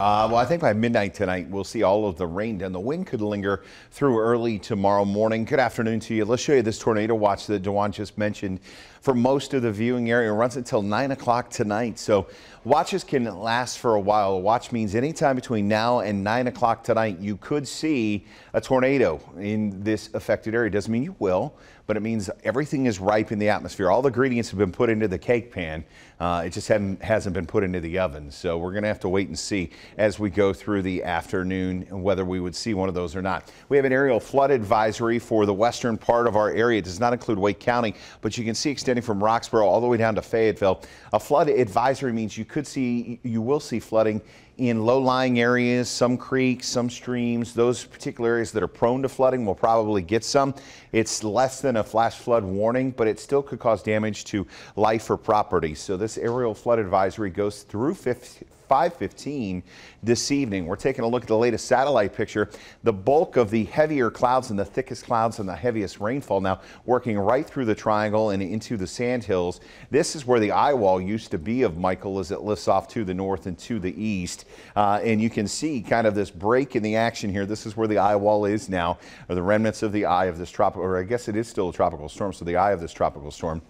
Well, I think by midnight tonight, we'll see all of the rain and the wind could linger through early tomorrow morning. Good afternoon to you. Let's show you this tornado watch that Dewan just mentioned for most of the viewing area. It runs until 9 o'clock tonight. So watches can last for a while. A watch means anytime between now and 9 o'clock tonight, you could see a tornado in this affected area. Doesn't mean you will, but it means everything is ripe in the atmosphere. All the ingredients have been put into the cake pan. It just hasn't been put into the oven. So we're going to have to wait and see as we go through the afternoon whether we would see one of those or not. We have an aerial flood advisory for the western part of our area. It does not include Wake County, but you can see extending from Roxborough all the way down to Fayetteville. A flood advisory means you will see flooding in low-lying areas, some creeks, some streams. Those particular areas that are prone to flooding will probably get some. It's less than a flash flood warning, but it still could cause damage to life or property. So this aerial flood advisory goes through 5:15 this evening. We're taking a look at the latest satellite picture. The bulk of the heavier clouds and the thickest clouds and the heaviest rainfall now working right through the triangle and into the sandhills. This is where the eye wall used to be of Michael as it lifts off to the north and to the east. And you can see kind of this break in the action here. This is where the eye wall is now, or the remnants of the eye of this tropical, or I guess it is still a tropical storm, so the eye of this tropical storm.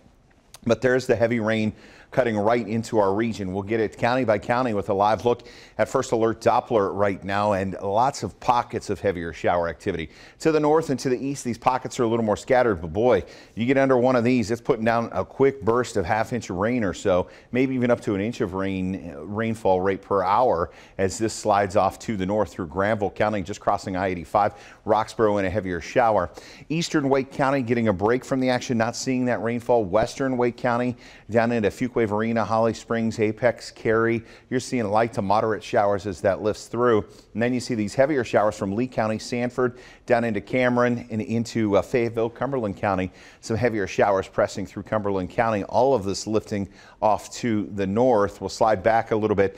But there's the heavy rain cutting right into our region. We'll get it county by county with a live look at First Alert Doppler right now, and lots of pockets of heavier shower activity. To the north and to the east, these pockets are a little more scattered, but boy, you get under one of these, it's putting down a quick burst of half-inch of rain or so, maybe even up to an inch of rainfall rate per hour as this slides off to the north through Granville County, just crossing I-85, Roxborough in a heavier shower. Eastern Wake County getting a break from the action, not seeing that rainfall. Western Wake County down into Fuquay, Varina, Holly Springs, Apex, Cary. You're seeing light to moderate showers as that lifts through. And then you see these heavier showers from Lee County, Sanford, down into Cameron and into Fayetteville, Cumberland County. Some heavier showers pressing through Cumberland County. All of this lifting off to the north. We'll slide back a little bit.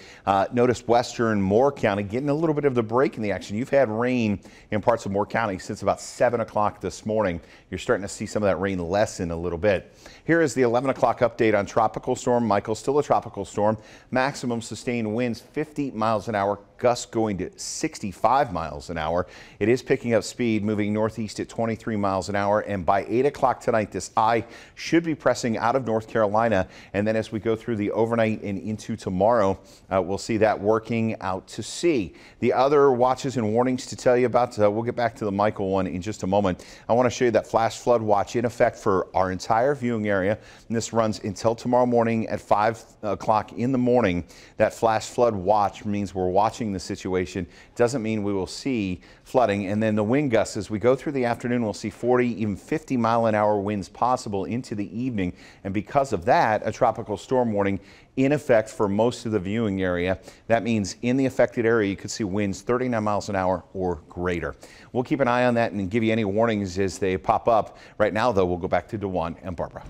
Notice western Moore County getting a little bit of the break in the action. You've had rain in parts of Moore County since about 7 o'clock this morning. You're starting to see some of that rain lessen a little bit. Here is the 11 o'clock update on Tropical Storm Michael. Still a tropical storm. Maximum sustained winds 50 miles an hour. Gusts going to 65 miles an hour. It is picking up speed, moving northeast at 23 miles an hour. And by 8 o'clock tonight, this eye should be pressing out of North Carolina. And then as we go through the overnight and into tomorrow, we'll see that working out to sea. The other watches and warnings to tell you about, we'll get back to the Michael one in just a moment. I want to show you that flash flood watch in effect for our entire viewing area. And this runs until tomorrow morning at 5 o'clock in the morning. That flash flood watch means we're watching the situation. Doesn't mean we will see flooding. And then the wind gusts as we go through the afternoon, we'll see 40, even 50 mile an hour winds possible into the evening. And because of that, a tropical storm warning in effect for most of the viewing area. That means in the affected area, you could see winds 39 miles an hour or greater. We'll keep an eye on that and give you any warnings as they pop up. Right now, though, we'll go back to Dewan and Barbara.